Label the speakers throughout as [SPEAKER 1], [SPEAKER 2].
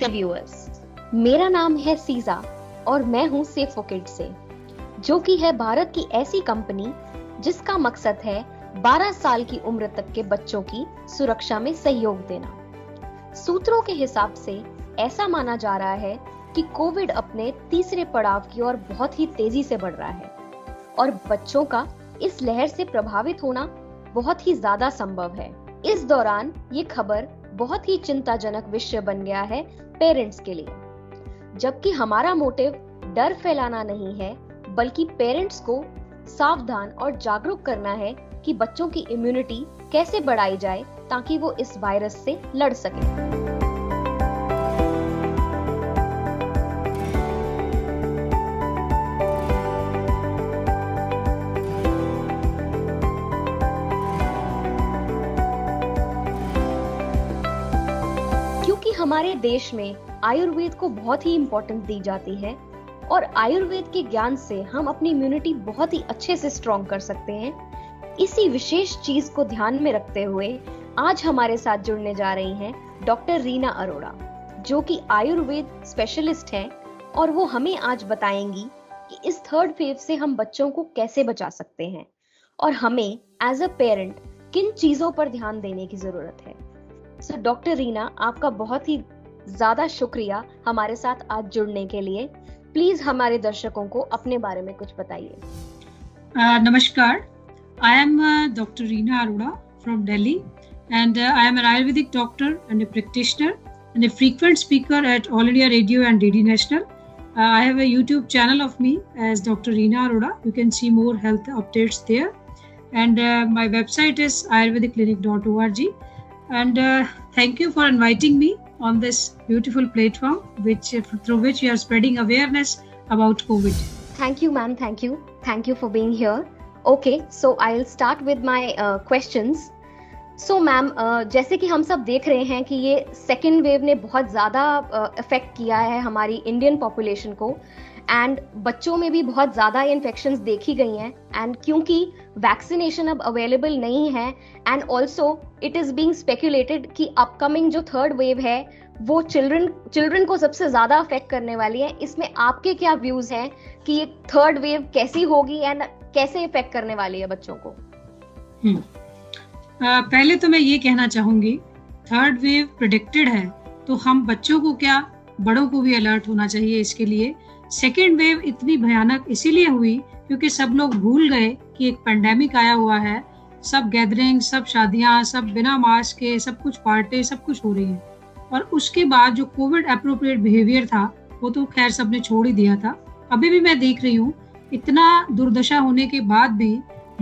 [SPEAKER 1] नमस्ते व्यूअर्स, मेरा नाम है सीजा और मैं हूँ सेफोकिड से, जो कि है भारत की ऐसी कंपनी जिसका मकसद है 12 साल की उम्र तक के बच्चों की सुरक्षा में सहयोग देना। सूत्रों के हिसाब से ऐसा माना जा रहा है कि कोविड अपने तीसरे पड़ाव की ओर बहुत ही तेजी से बढ़ रहा है और बच्चों का इस लहर से प्रभावित होना बहुत ही ज्यादा संभव है। इस दौरान ये खबर बहुत ही चिंताजनक विषय बन गया है पेरेंट्स के लिए, जबकि हमारा मोटिव डर फैलाना नहीं है, बल्कि पेरेंट्स को सावधान और जागरूक करना है कि बच्चों की इम्यूनिटी कैसे बढ़ाई जाए ताकि वो इस वायरस से लड़ सके। क्योंकि हमारे देश में आयुर्वेद को बहुत ही इम्पोर्टेंस दी जाती है और आयुर्वेद के ज्ञान से हम अपनी इम्यूनिटी बहुत ही अच्छे से स्ट्रॉन्ग कर सकते हैं, इसी विशेष चीज को ध्यान में रखते हुए आज हमारे साथ जुड़ने जा रही हैं डॉक्टर रीना अरोड़ा, जो कि आयुर्वेद स्पेशलिस्ट हैं और वो हमें आज बताएंगी कि इस थर्ड वेव से हम बच्चों को कैसे बचा सकते हैं और हमें एज अ पेरेंट किन चीजों पर ध्यान देने की जरूरत है। सो डॉक्टर रीना, आपका बहुत ही ज्यादा शुक्रिया हमारे साथ आज जुड़ने के लिए। प्लीज हमारे दर्शकों को अपने बारे में कुछ बताइए।
[SPEAKER 2] नमस्कार, I am Dr. Reena Arora from Delhi and I am an Ayurvedic doctor and a practitioner and a frequent speaker at All India Radio and DD National. I have a YouTube channel of me as Dr. Reena Arora. You can see more health updates there. And my website is ayurvediclinic.org. And thank you for inviting me on this beautiful platform through which we are spreading awareness about COVID.
[SPEAKER 1] Thank you, ma'am. Thank you. Thank you for being here. Okay, so I'll start with my questions. So ma'am, जैसे कि हम सब देख रहे हैं कि ये second wave ने बहुत ज़्यादा अफेक्ट किया है हमारी इंडियन पॉपुलेशन को एंड बच्चों में भी बहुत ज़्यादा इन्फेक्शंस देखी गई हैं एंड क्योंकि वैक्सीनेशन अब अवेलेबल नहीं है and also it is being speculated कि अपकमिंग जो थर्ड वेव है वो चिल्ड्रन को सबसे ज़्यादा अफेक्ट करने वाली है। इसमें आपके क्या व्यूज़ हैं कि ये थर्ड वेव कैसी होगी एंड कैसे इफेक्ट करने वाली है बच्चों को?
[SPEAKER 2] पहले तो मैं ये कहना चाहूंगी, थर्ड वेव प्रेडिक्टेड है तो हम बच्चों को क्या बड़ों को भी अलर्ट होना चाहिए इसके लिए। सेकेंड वेव इतनी भयानक इसीलिए हुई क्योंकि सब लोग भूल गए कि एक पेंडेमिक आया हुआ है, सब गैदरिंग, सब शादियां, सब बिना मास्क के, सब कुछ पार्टी, सब कुछ हो रही है। और उसके बाद जो कोविड एप्रोप्रिएट बिहेवियर था वो तो खैर सबने छोड़ ही दिया था। अभी भी मैं देख रही हूँ इतना दुर्दशा होने के बाद भी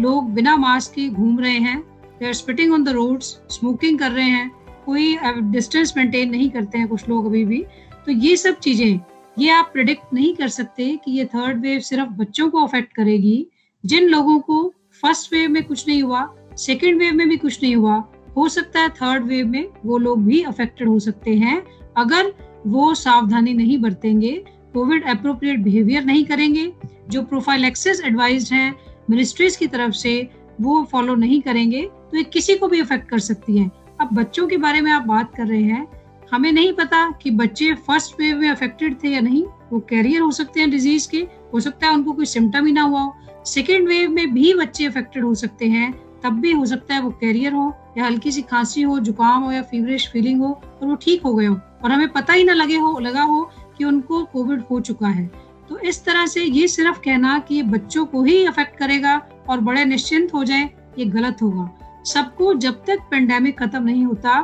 [SPEAKER 2] लोग बिना मास्क के घूम रहे हैं, they are spitting on the roads, smoking कर रहे हैं, कोई डिस्टेंस मेंटेन नहीं करते हैं कुछ लोग अभी भी। तो ये सब चीजें ये आप प्रेडिक्ट नहीं कर सकते कि ये थर्ड वेव सिर्फ बच्चों को अफेक्ट करेगी। जिन लोगों को फर्स्ट वेव में कुछ नहीं हुआ, सेकेंड वेव में भी कुछ नहीं हुआ, हो सकता है थर्ड वेव में वो लोग भी अफेक्टेड हो सकते हैं अगर वो सावधानी नहीं बरतेंगे, कोविड एप्रोप्रिएट बिहेवियर नहीं करेंगे, जो प्रोफाइलैक्सिस एडवाइज्ड हैं मिनिस्ट्रीज की तरफ से वो फॉलो नहीं करेंगे तो ये किसी को भी अफेक्ट कर सकती है। अब बच्चों के बारे में आप बात कर रहे हैं, हमें नहीं पता कि बच्चे फर्स्ट वेव में अफेक्टेड थे या नहीं, वो कैरियर हो सकते हैं डिजीज के, हो सकता है उनको कोई सिम्टम ही ना हुआ हो। सेकेंड वेव में भी बच्चे अफेक्टेड हो सकते हैं, तब भी हो सकता है वो कैरियर हो या हल्की सी खांसी हो, जुकाम हो या फीवरिश फीलिंग हो और वो ठीक हो गए हो और हमें पता ही ना लगा हो कि उनको कोविड हो चुका है। तो इस तरह से ये सिर्फ कहना कि ये बच्चों को ही अफेक्ट करेगा और बड़े निश्चिंत हो जाए, ये गलत होगा। सबको जब तक पेंडेमिक खत्म नहीं होता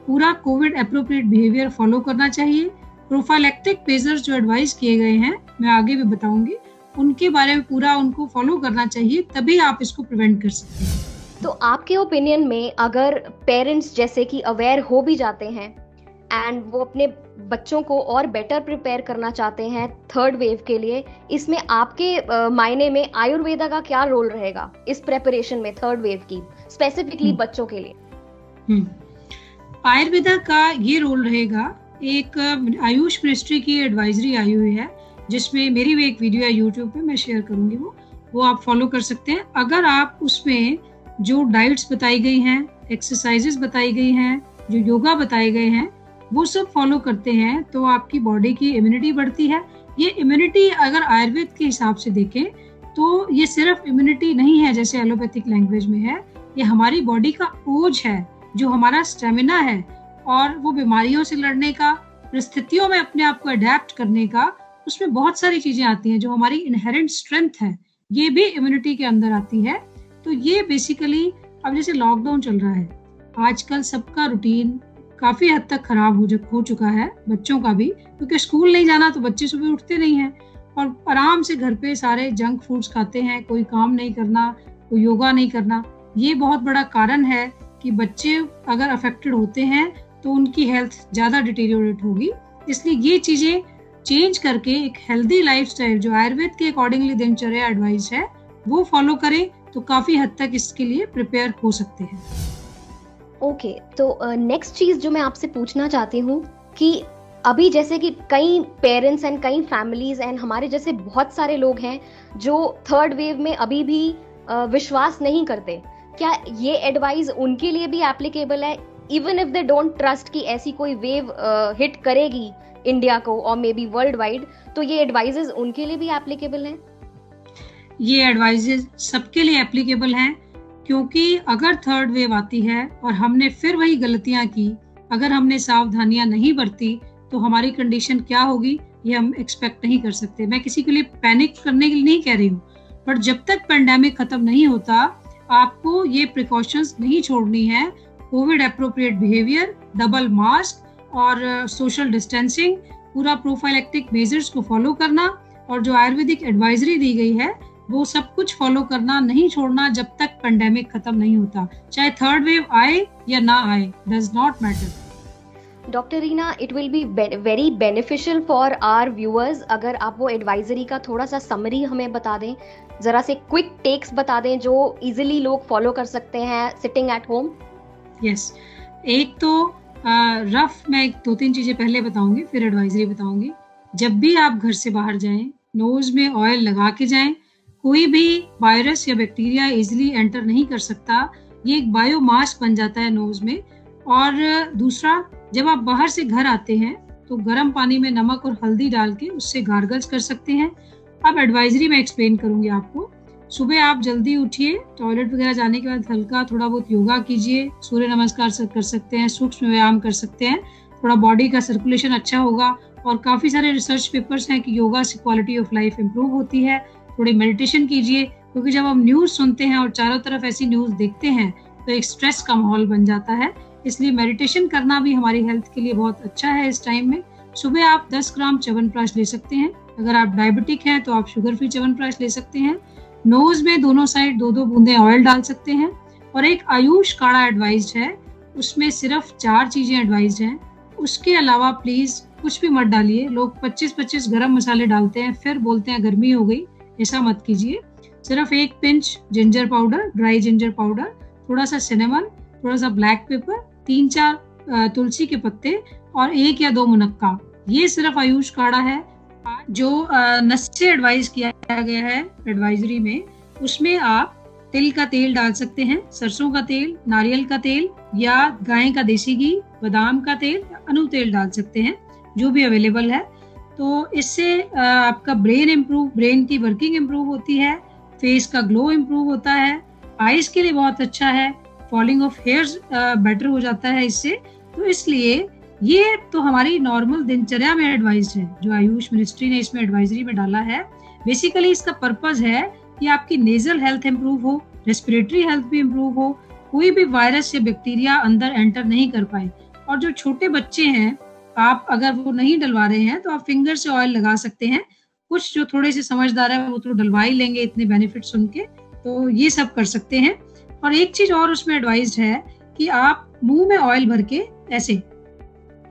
[SPEAKER 2] पूरा कोविड एप्रोप्रिएट बिहेवियर फॉलो करना चाहिए। प्रोफाइलैक्टिक मेजर्स जो एडवाइस किए गए हैं, मैं आगे भी बताऊंगी, उनके बारे में पूरा उनको फॉलो करना चाहिए, तभी आप इसको प्रिवेंट कर सकते हैं।
[SPEAKER 1] तो आपके ओपिनियन में अगर पेरेंट्स जैसे कि अवेयर हो भी जाते हैं एंड वो अपने बच्चों को और बेटर प्रिपेयर करना चाहते हैं थर्ड वेव के लिए, इसमें आपके मायने में आयुर्वेदा का क्या रोल रहेगा इस प्रेपरेशन में थर्ड वेव की, स्पेसिफिकली बच्चों के लिए?
[SPEAKER 2] आयुर्वेदा का ये रोल रहेगा, एक आयुष मिनिस्ट्री की एडवाइजरी आई हुई है जिसमें मेरी भी एक वीडियो है यूट्यूब पे, मैं शेयर करूंगी, वो आप फॉलो कर सकते हैं। अगर आप उसमें जो डाइट्स बताई गई हैं, एक्सरसाइजेस बताई गई हैं, जो योगा बताए गए हैं, वो सब फॉलो करते हैं तो आपकी बॉडी की इम्यूनिटी बढ़ती है। ये इम्यूनिटी अगर आयुर्वेद के हिसाब से देखें तो ये सिर्फ इम्यूनिटी नहीं है जैसे एलोपैथिक लैंग्वेज में है, ये हमारी बॉडी का ओज है, जो हमारा स्टेमिना है और वो बीमारियों से लड़ने का, परिस्थितियों में अपने आप को अडेप्ट करने का, उसमें बहुत सारी चीजें आती हैं जो हमारी इनहेरेंट स्ट्रेंथ है, ये भी इम्यूनिटी के अंदर आती है। तो ये बेसिकली अब जैसे लॉकडाउन चल रहा है, आजकल सबका रूटीन काफी हद तक खराब हो चुका है, बच्चों का भी, क्योंकि स्कूल नहीं जाना तो बच्चे सुबह उठते नहीं हैं और आराम से घर पे सारे जंक फूड्स खाते हैं, कोई काम नहीं करना, कोई योगा नहीं करना। ये बहुत बड़ा कारण है कि बच्चे अगर अफेक्टेड होते हैं तो उनकी हेल्थ ज्यादा डिटेरियोरेट होगी। इसलिए ये चीजें चेंज करके एक हेल्दी लाइफस्टाइल जो आयुर्वेद के अकॉर्डिंगली दिनचर्या एडवाइस है वो फॉलो करें तो काफी हद तक इसके लिए प्रिपेयर हो सकते हैं।
[SPEAKER 1] ओके, तो नेक्स्ट चीज जो मैं आपसे पूछना चाहती हूँ कि अभी जैसे कि कई पेरेंट्स एंड कई फैमिलीज एंड हमारे जैसे बहुत सारे लोग हैं जो थर्ड वेव में अभी भी विश्वास नहीं करते, क्या ये एडवाइस उनके लिए भी एप्लीकेबल है even if they don't trust कि ऐसी कोई वेव हिट करेगी इंडिया को और मे बी वर्ल्ड वाइड, तो ये एडवाइजेस उनके लिए भी एप्लीकेबल हैं?
[SPEAKER 2] ये एडवाइजेस सबके लिए एप्लीकेबल हैं, क्योंकि अगर थर्ड वेव आती है और हमने फिर वही गलतियां की, अगर हमने सावधानियां नहीं बरती तो हमारी कंडीशन क्या होगी ये हम एक्सपेक्ट नहीं कर सकते। मैं किसी के लिए पैनिक करने के लिए नहीं कह रही हूँ, बट जब तक पेंडेमिक खत्म नहीं होता आपको ये प्रिकॉशंस नहीं छोड़नी है। Covid appropriate behaviour, double mask और सोशल डिस्टेंसिंग, पूरा प्रोफाइलेक्टिक मेजर्स को फॉलो करना और जो आयुर्वेदिक एडवाइजरी दी गई है वो सब कुछ फॉलो करना नहीं छोड़ना जब तक पेंडेमिक खत्म नहीं होता। चाहे थर्ड वेव आए या ना आए, does not matter.
[SPEAKER 1] Doctor Reena, it will be very beneficial for our viewers अगर आप वो एडवाइजरी का थोड़ा सा समरी हमें बता दें, जरा से क्विक टेक्स बता दें जो इजीली लोग फॉलो कर सकते हैं सिटिंग एट होम।
[SPEAKER 2] यस, एक तो रफ मैं 2-3 चीजें पहले बताऊंगी फिर एडवाइजरी बताऊंगी। जब भी आप घर से बाहर जाएं नोज में ऑयल लगा के जाएं, कोई भी वायरस या बैक्टीरिया इजीली एंटर नहीं कर सकता, ये एक बायो मास्क बन जाता है नोज में। और दूसरा, जब आप बाहर से घर आते हैं तो गर्म पानी में नमक और हल्दी डाल के उससे गार्गल्स कर सकते हैं। अब एडवाइजरी मैं एक्सप्लेन करूंगी आपको। सुबह आप जल्दी उठिए, टॉयलेट वगैरह जाने के बाद हल्का थोड़ा बहुत योगा कीजिए, सूर्य नमस्कार कर सकते हैं, सूक्ष्म व्यायाम कर सकते हैं, थोड़ा बॉडी का सर्कुलेशन अच्छा होगा। और काफी सारे रिसर्च पेपर्स हैं कि योगा से क्वालिटी ऑफ लाइफ इंप्रूव होती है। थोड़ी मेडिटेशन कीजिए, क्योंकि जब हम न्यूज सुनते हैं और चारों तरफ ऐसी न्यूज देखते हैं तो एक स्ट्रेस का माहौल बन जाता है, इसलिए मेडिटेशन करना भी हमारी हेल्थ के लिए बहुत अच्छा है। इस टाइम में सुबह आप 10 ग्राम च्यवनप्राश ले सकते हैं, अगर आप डायबिटिक हैं तो आप शुगर फ्री च्यवनप्राश ले सकते हैं। नोज में दोनों साइड 2-2 बूंदे ऑयल डाल सकते हैं। और एक आयुष काढ़ा एडवाइज्ड है, उसमें सिर्फ 4 चीजें एडवाइज्ड हैं, उसके अलावा प्लीज कुछ भी मत डालिए। लोग 25-25 गरम मसाले डालते हैं फिर बोलते हैं गर्मी हो गई, ऐसा मत कीजिए। सिर्फ 1 pinch ginger powder, dry ginger powder, थोड़ा सा सिनेमन, थोड़ा सा ब्लैक पेपर, 3-4 तुलसी के पत्ते और 1 या 2 मुनक्का, ये सिर्फ आयुष काढ़ा है। जो नस्से एडवाइज किया गया है एडवाइजरी में, उसमें आप तिल का तेल डाल सकते हैं, सरसों का तेल, नारियल का तेल या गाय का देसी घी, बादाम का तेल, अनु तेल डाल सकते हैं, जो भी अवेलेबल है। तो इससे आपका ब्रेन की वर्किंग इम्प्रूव होती है, फेस का ग्लो इम्प्रूव होता है, आईज के लिए बहुत अच्छा है, फॉलिंग ऑफ हेयर्स बेटर हो जाता है इससे। तो इसलिए ये तो हमारी नॉर्मल दिनचर्या में एडवाइस है जो आयुष मिनिस्ट्री ने इसमें एडवाइजरी में डाला है। बेसिकली इसका पर्पस है कि आपकी नेजल हेल्थ इंप्रूव हो, रेस्पिरेटरी हेल्थ भी इंप्रूव हो, कोई भी वायरस या बैक्टीरिया अंदर एंटर नहीं कर पाए। और जो छोटे बच्चे हैं, आप अगर वो नहीं डलवा रहे हैं तो आप फिंगर से ऑयल लगा सकते हैं। कुछ जो थोड़े से समझदार है वो तो डलवा ही लेंगे इतने बेनिफिट सुन के, तो ये सब कर सकते हैं। और एक चीज और उसमें एडवाइज्ड है कि आप मुंह में ऑयल भर के ऐसे,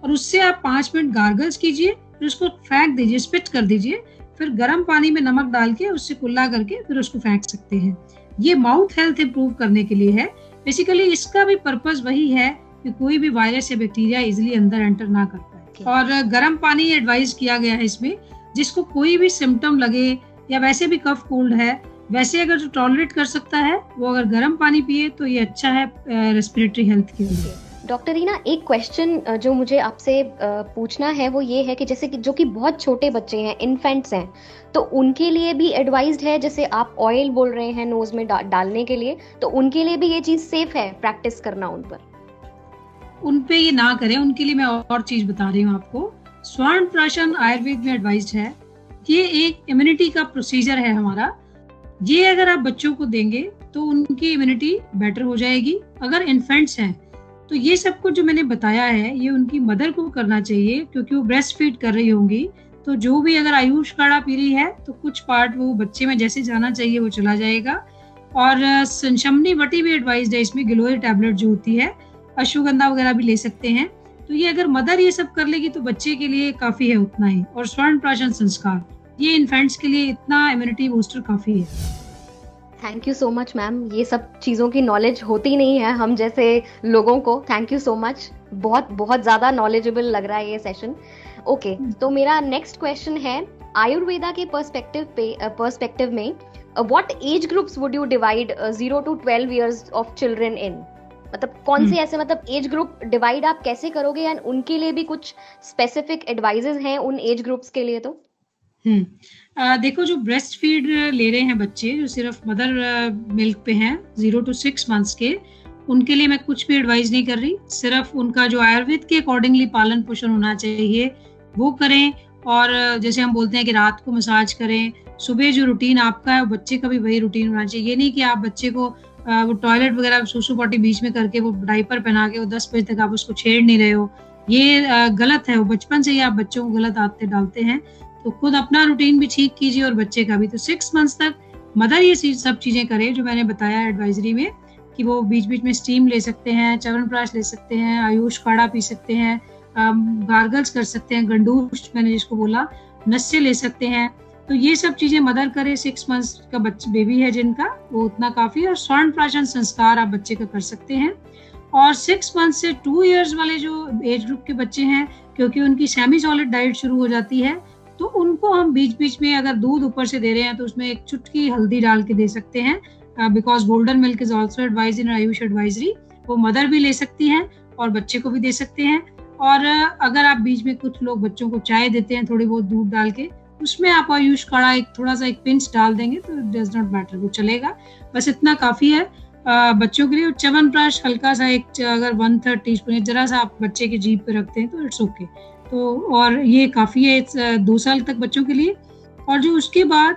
[SPEAKER 2] और उससे आप 5 मिनट गार्गल्स कीजिए, फिर उसको फेंक दीजिए, स्पिट कर दीजिए, फिर गर्म पानी में नमक डाल के उससे कुल्ला करके फिर उसको फेंक सकते हैं। ये माउथ हेल्थ इंप्रूव करने के लिए है। बेसिकली इसका भी पर्पस वही है कि कोई भी वायरस या बैक्टीरिया इजिली अंदर एंटर ना कर पाए। और गर्म पानी एडवाइज किया गया है इसमें, जिसको कोई भी सिम्टम लगे या वैसे भी कफ कोल्ड है, वैसे अगर जो टॉलरेट कर सकता है वो अगर गर्म पानी पिए तो ये अच्छा है रेस्पिरेटरी हेल्थ के लिए।
[SPEAKER 1] डॉक्टर रीना, एक क्वेश्चन जो मुझे आपसे पूछना है वो ये है कि जैसे कि जो कि बहुत छोटे बच्चे हैं, इन्फेंट्स हैं, तो उनके लिए भी एडवाइज्ड है, जैसे आप ऑयल बोल रहे हैं नोज में डालने के लिए, तो उनके लिए भी ये चीज सेफ है प्रैक्टिस करना उन पर?
[SPEAKER 2] उन पे ये ना करें, उनके लिए मैं और चीज बता रही हूँ आपको। स्वर्ण प्राशन आयुर्वेद में एडवाइज्ड है। ये एक इम्यूनिटी का प्रोसीजर है हमारा। ये अगर आप बच्चों को देंगे तो उनकी इम्यूनिटी बेटर हो जाएगी। अगर इन्फेंट्स हैं तो ये सब कुछ जो मैंने बताया है ये उनकी मदर को करना चाहिए, क्योंकि वो ब्रेस्ट फीड कर रही होंगी। तो जो भी अगर आयुष काढ़ा पी रही है तो कुछ पार्ट वो बच्चे में जैसे जाना चाहिए वो चला जाएगा। और संशमनी वटी भी एडवाइज्ड है इसमें, गिलोय टैबलेट जो होती है, अश्वगंधा वगैरह भी ले सकते हैं। तो ये अगर मदर ये सब कर लेगी तो बच्चे के लिए काफी है उतना ही। और स्वर्ण प्राशन संस्कार, ये इन्फेंट्स के लिए इतना इम्यूनिटी बूस्टर काफी है।
[SPEAKER 1] Thank you so much ma'am, ये सब चीज़ों की नॉलेज होती नहीं है हम जैसे लोगों को। थैंक यू सो मच, बहुत बहुत ज़्यादा नॉलेजेबल लग रहा है ये सेशन। ओके, तो मेरा नेक्स्ट क्वेश्चन है, आयुर्वेदा के पर्सपेक्टिव में what age groups would you divide 0 to 12 years of children in? मतलब कौन से ऐसे मतलब एज ग्रुप डिवाइड आप कैसे करोगे, एंड उनके लिए भी कुछ स्पेसिफिक एडवाइजेज हैं उन एज ग्रुप्स के लिए? तो
[SPEAKER 2] देखो, जो ब्रेस्ट फीड ले रहे हैं बच्चे जो सिर्फ मदर मिल्क पे हैं 0 to 6 months के, उनके लिए मैं कुछ भी एडवाइस नहीं कर रही। सिर्फ उनका जो आयुर्वेद के अकॉर्डिंगली पालन पोषण होना चाहिए वो करें। और जैसे हम बोलते हैं कि रात को मसाज करें, सुबह जो रूटीन आपका है बच्चे का भी वही रूटीन होना चाहिए। ये नहीं कि आप बच्चे को वो टॉयलेट वगैरह सुसु पॉटी बीच में करके वो डाइपर पहना के वो 10 बजे तक आप उसको छेड़ नहीं रहे हो, ये गलत है। वो बचपन से ही आप बच्चों को गलत आदतें डालते हैं। तो खुद अपना रूटीन भी ठीक कीजिए और बच्चे का भी। तो 6 months तक मदर ये सब चीजें करे जो मैंने बताया एडवाइजरी में, कि वो बीच बीच में स्टीम ले सकते हैं, च्यवनप्राश ले सकते हैं, आयुष काढ़ा पी सकते हैं, गार्गल्स कर सकते हैं, गंडूश मैंने जिसको बोला, नस्से ले सकते हैं। तो ये सब चीजें मदर करे। 6 months का बेबी है जिनका, वो उतना काफी। और स्वर्ण प्राशन संस्कार आप बच्चे का कर सकते हैं। और 6 months से 2 years वाले जो एज ग्रुप के बच्चे हैं, क्योंकि उनकी सेमी सॉलिड डाइट शुरू हो जाती है, तो उनको हम बीच बीच में अगर दूध ऊपर से दे रहे हैं तो उसमें एक चुटकी हल्दी डाल के दे सकते हैं, because golden milk is also advise in Ayush advisory. वो मदर भी ले सकती हैं और बच्चे को भी दे सकते हैं। और अगर आप बीच में, कुछ लोग बच्चों को चाय देते हैं थोड़ी बहुत दूध डाल के, उसमें आप आयुष काढ़ा एक थोड़ा सा एक पिंच डाल देंगे तो डज नॉट मैटर, वो चलेगा। बस इतना काफी है बच्चों के लिए। च्यवनप्राश हल्का सा एक अगर 1/3 टीस्पून जरा सा आप बच्चे के जीभ पे रखते हैं तो इट्स ओके। तो और ये काफी है 2 साल तक बच्चों के लिए। और जो उसके बाद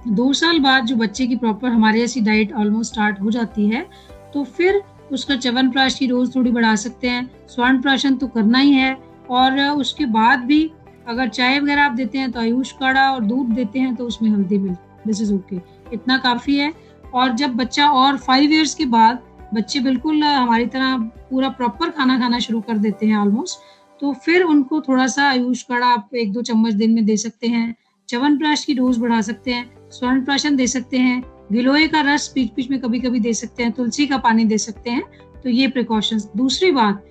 [SPEAKER 2] 2 साल बाद जो बच्चे की प्रॉपर हमारे जैसी डाइट ऑलमोस्ट स्टार्ट हो जाती है, तो फिर उसका च्यवनप्राश की डोज थोड़ी बढ़ा सकते हैं। स्वर्ण प्राशन तो करना ही है। और उसके बाद भी अगर चाय वगैरह आप देते हैं तो आयुष काढ़ा, और दूध देते हैं तो उसमें हल्दी मिल्क, दिस इज ओके, इतना काफी है। और जब बच्चा और 5 years के बाद बच्चे बिल्कुल हमारी तरह पूरा प्रॉपर खाना खाना शुरू कर देते हैं ऑलमोस्ट, तो फिर उनको थोड़ा सा आयुष काढ़ा आप 1-2 चम्मच दिन में दे सकते हैं। च्यवनप्राश की डोज बढ़ा सकते हैं, स्वर्ण प्राशन दे सकते हैं, गिलोय का रस बीच बीच में कभी कभी दे सकते हैं, तुलसी का पानी दे सकते हैं। तो ये प्रिकॉशंस। दूसरी बात,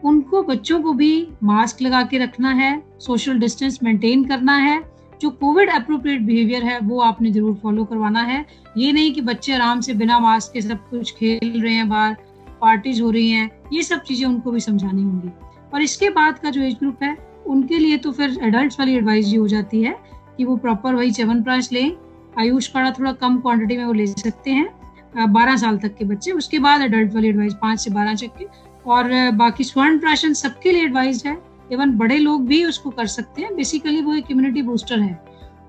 [SPEAKER 2] उनको बच्चों को भी मास्क लगा के रखना है, सोशल डिस्टेंस मेंटेन करना है, जो कोविड अप्रोप्रिएट बिहेवियर है वो आपने जरूर फॉलो करवाना है। ये नहीं कि बच्चे आराम से बिना मास्क के सब कुछ खेल रहे हैं, बाहर पार्टीज हो रही हैं, ये सब चीजें उनको भी समझानी होंगी। और इसके बाद का जो एज ग्रुप है उनके लिए तो फिर एडल्ट्स वाली एडवाइस ये हो जाती है कि वो प्रॉपर वही च्यवनप्राश लें, आयुष काढ़ा थोड़ा कम क्वांटिटी में वो ले सकते हैं 12 साल तक के बच्चे। उसके बाद एडल्ट वाली एडवाइस 5 से 12 तक की। और बाकी स्वर्ण प्राशन सबके लिए एडवाइस है, इवन बड़े लोग भी उसको कर सकते हैं। बेसिकली वो एक इम्यूनिटी बूस्टर है।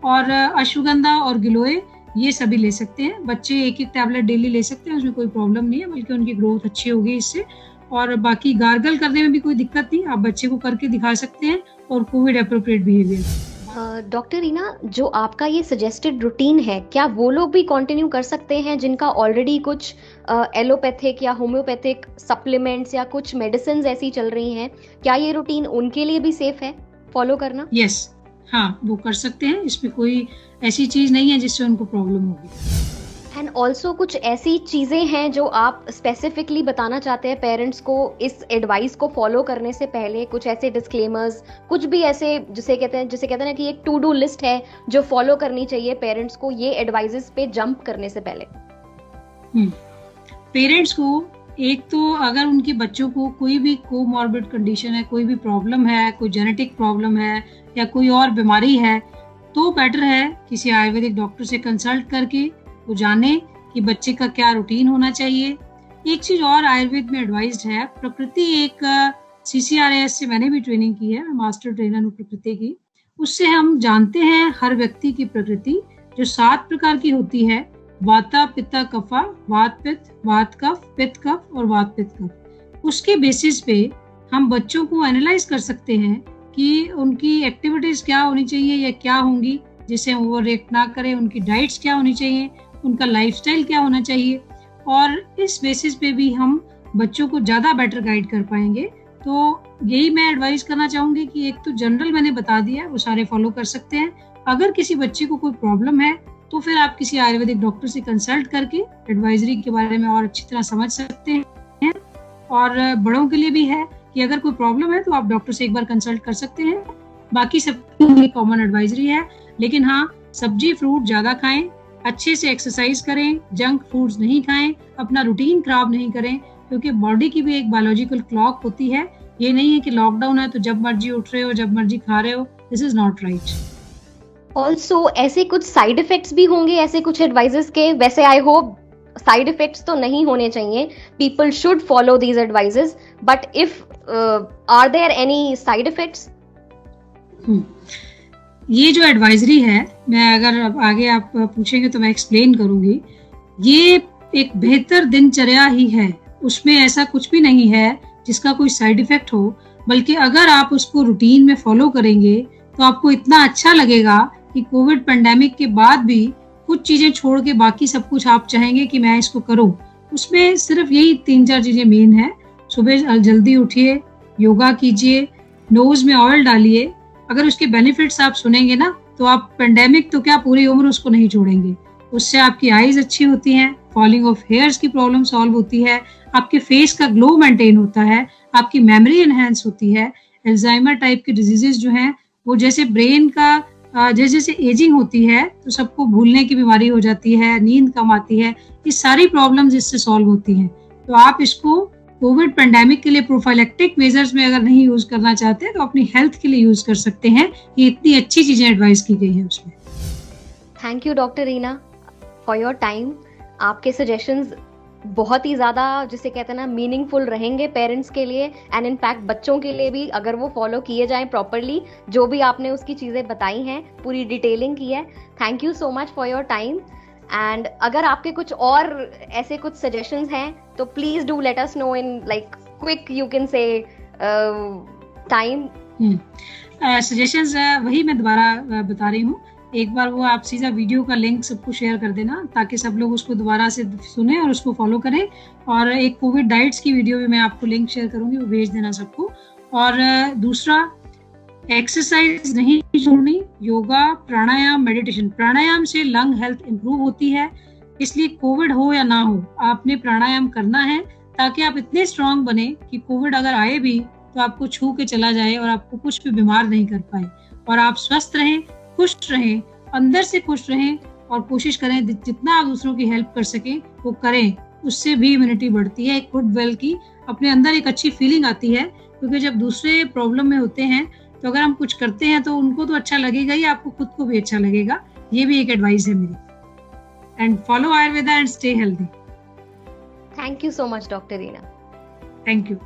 [SPEAKER 2] और अश्वगंधा और गिलोय ये सभी ले सकते हैं। बच्चे 1-1 टैबलेट डेली ले सकते हैं, उसमें कोई प्रॉब्लम नहीं है, बल्कि उनकी ग्रोथ अच्छी होगी इससे। और बाकी गार्गल करने में भी कोई दिक्कत नहीं, आप बच्चे को करके दिखा सकते हैं। और Covid appropriate behaviour.
[SPEAKER 1] Doctor Reena, जो आपका ये सजेस्टेड रूटीन है, क्या वो लोग भी कंटिन्यू कर सकते हैं जिनका ऑलरेडी कुछ एलोपैथिक या होम्योपैथिक सप्लीमेंट्स या कुछ मेडिसिन ऐसी चल रही हैं? क्या ये रूटीन उनके लिए भी सेफ है फॉलो करना?
[SPEAKER 2] यस, हाँ, वो कर सकते हैं। इसमें कोई ऐसी चीज नहीं है जिससे उनको प्रॉब्लम होगी।
[SPEAKER 1] एंड ऑल्सो कुछ ऐसी चीजें हैं जो आप स्पेसिफिकली बताना चाहते हैं पेरेंट्स को इस एडवाइस को फॉलो करने से पहले? कुछ ऐसे डिस्क्लेमर्स, कुछ भी ऐसे जिसे कहते हैं ना कि एक टू डू लिस्ट है जो फॉलो करनी चाहिए पेरेंट्स को ये एडवाइसेस पे जंप करने से पहले?
[SPEAKER 2] पेरेंट्स को एक तो अगर उनके बच्चों को कोई भी कोमॉर्बिड कंडीशन है, कोई भी प्रॉब्लम है, कोई जेनेटिक प्रॉब्लम है या कोई और बीमारी है, तो बेटर है किसी आयुर्वेदिक डॉक्टर से कंसल्ट करके वो जाने कि बच्चे का क्या रूटीन होना चाहिए। एक चीज और आयुर्वेद में एडवाइज्ड है, प्रकृति एक CCRAS से मैंने भी ट्रेनिंग की है, मास्टर ट्रेनर हूँ प्रकृति की। उससे हम जानते हैं हर व्यक्ति की प्रकृति जो 7 प्रकार की होती है, वाता पित्ता कफा, वात पित्त, वात कफ, पित्त कफ और वात पित्त कफ। उसके बेसिस पे हम बच्चों को एनालाइज कर सकते हैं कि उनकी एक्टिविटीज क्या होनी चाहिए या क्या होंगी जिसे ओवर रिएक्ट ना करें, उनकी डाइट्स क्या होनी चाहिए, उनका लाइफस्टाइल क्या होना चाहिए, और इस बेसिस पे भी हम बच्चों को ज्यादा बेटर गाइड कर पाएंगे। तो यही मैं एडवाइस करना चाहूंगी कि एक तो जनरल मैंने बता दिया, वो सारे फॉलो कर सकते हैं। अगर किसी बच्चे को कोई प्रॉब्लम है तो फिर आप किसी आयुर्वेदिक डॉक्टर से कंसल्ट करके एडवाइजरी के बारे में और अच्छी तरह समझ सकते हैं। और बड़ों के लिए भी है कि अगर कोई प्रॉब्लम है तो आप डॉक्टर से एक बार कंसल्ट कर सकते हैं। बाकी सब कॉमन एडवाइजरी है, लेकिन हाँ, सब्जी फ्रूट ज्यादा खाएं, अच्छे से एक्सरसाइज करें, जंक फूड्स नहीं खाएं, अपना रूटीन खराब नहीं करें, क्योंकि बॉडी की भी एक बायोलॉजिकल क्लॉक होती है। ये नहीं है कि लॉकडाउन है तो जब मर्जी उठ रहे हो, जब मर्जी खा रहे हो। This is not right.
[SPEAKER 1] Also ऐसे कुछ साइड इफेक्ट्स भी होंगे ऐसे कुछ एडवाइजेस के? वैसे आई होप साइड इफेक्ट्स तो नहीं होने चाहिए, people should follow these advises, but if are there any side effects?
[SPEAKER 2] ये जो एडवाइजरी है, मैं अगर आगे आप पूछेंगे तो मैं एक्सप्लेन करूंगी। ये एक बेहतर दिनचर्या ही है, उसमें ऐसा कुछ भी नहीं है जिसका कोई साइड इफेक्ट हो, बल्कि अगर आप उसको रूटीन में फॉलो करेंगे तो आपको इतना अच्छा लगेगा कि कोविड पेंडेमिक के बाद भी कुछ चीजें छोड़ के बाकी सब कुछ आप चाहेंगे कि मैं इसको करूं। उसमें सिर्फ यही 3-4 चीजें मेन है। सुबह जल्दी उठिए, योगा कीजिए, नोज में ऑयल डालिए। अगर उसके बेनिफिट्स आप सुनेंगे ना तो आप पेंडेमिक तो क्या पूरी उम्र उसको नहीं छोड़ेंगे। उससे आपकी आईज अच्छी होती हैं, फॉलिंग ऑफ हेयर्स की प्रॉब्लम सॉल्व होती है, आपके फेस का ग्लो मेंटेन होता है, आपकी मेमोरी एनहेंस होती है। अल्जाइमर टाइप के डिजीजेस जो हैं वो जैसे ब्रेन का जैसे जैसे एजिंग होती है तो सबको भूलने की बीमारी हो जाती है, नींद कम आती है, ये सारी प्रॉब्लम्स इससे सॉल्व होती हैं। तो आप इसको कोविड पेंडेमिक के लिए प्रोफाइलेक्टिक मेजर्स में अगर नहीं यूज करना चाहते तो अपनी हेल्थ के लिए यूज कर सकते हैं। ये इतनी अच्छी चीजें एडवाइस की गई है उसमें।
[SPEAKER 1] Thank you doctor Reena for your time. आपके सजेशंस बहुत ही ज्यादा, जिसे कहते हैं ना, मीनिंगफुल रहेंगे पेरेंट्स के लिए एंड इनफैक्ट बच्चों के लिए भी, अगर वो फॉलो किए जाएं प्रॉपरली। जो भी आपने उसकी चीजें बताई हैं, पूरी डिटेलिंग की है। Thank you so much for your time. And अगर आपके कुछ और ऐसे कुछ सजेशंस हैं तो please do let us know in like quick, you can say time.
[SPEAKER 2] Suggestions वही मैं दोबारा बता रही हूँ। एक बार वो आप सीधा वीडियो का लिंक सबको शेयर कर देना ताकि सब लोग उसको दोबारा से सुने और उसको फॉलो करें। और एक कोविड डाइट्स की वीडियो भी मैं आपको लिंक शेयर करूंगी, वो भेज देना सबको। और दूसरा, एक्सरसाइज नहीं छोड़नी, योगा, प्राणायाम, मेडिटेशन। प्राणायाम से लंग हेल्थ इंप्रूव होती है, इसलिए कोविड हो या ना हो आपने प्राणायाम करना है ताकि आप इतने स्ट्रांग बने कि कोविड अगर आए भी तो आपको छू के चला जाए और आपको कुछ भी बीमार नहीं कर पाए। और आप स्वस्थ रहें, खुश रहें, अंदर से खुश रहें और कोशिश करें जितना आप दूसरों की हेल्प कर सकें वो करें। उससे भी इम्यूनिटी बढ़ती है, एक गुड वेल की अपने अंदर एक अच्छी फीलिंग आती है। क्योंकि जब दूसरे प्रॉब्लम में होते हैं तो अगर हम कुछ करते हैं तो उनको तो अच्छा लगेगा ही, आपको खुद को भी अच्छा लगेगा। ये भी एक एडवाइस है मेरी। And follow Ayurveda and stay healthy.
[SPEAKER 1] Thank you so much doctor Reena.
[SPEAKER 2] Thank you.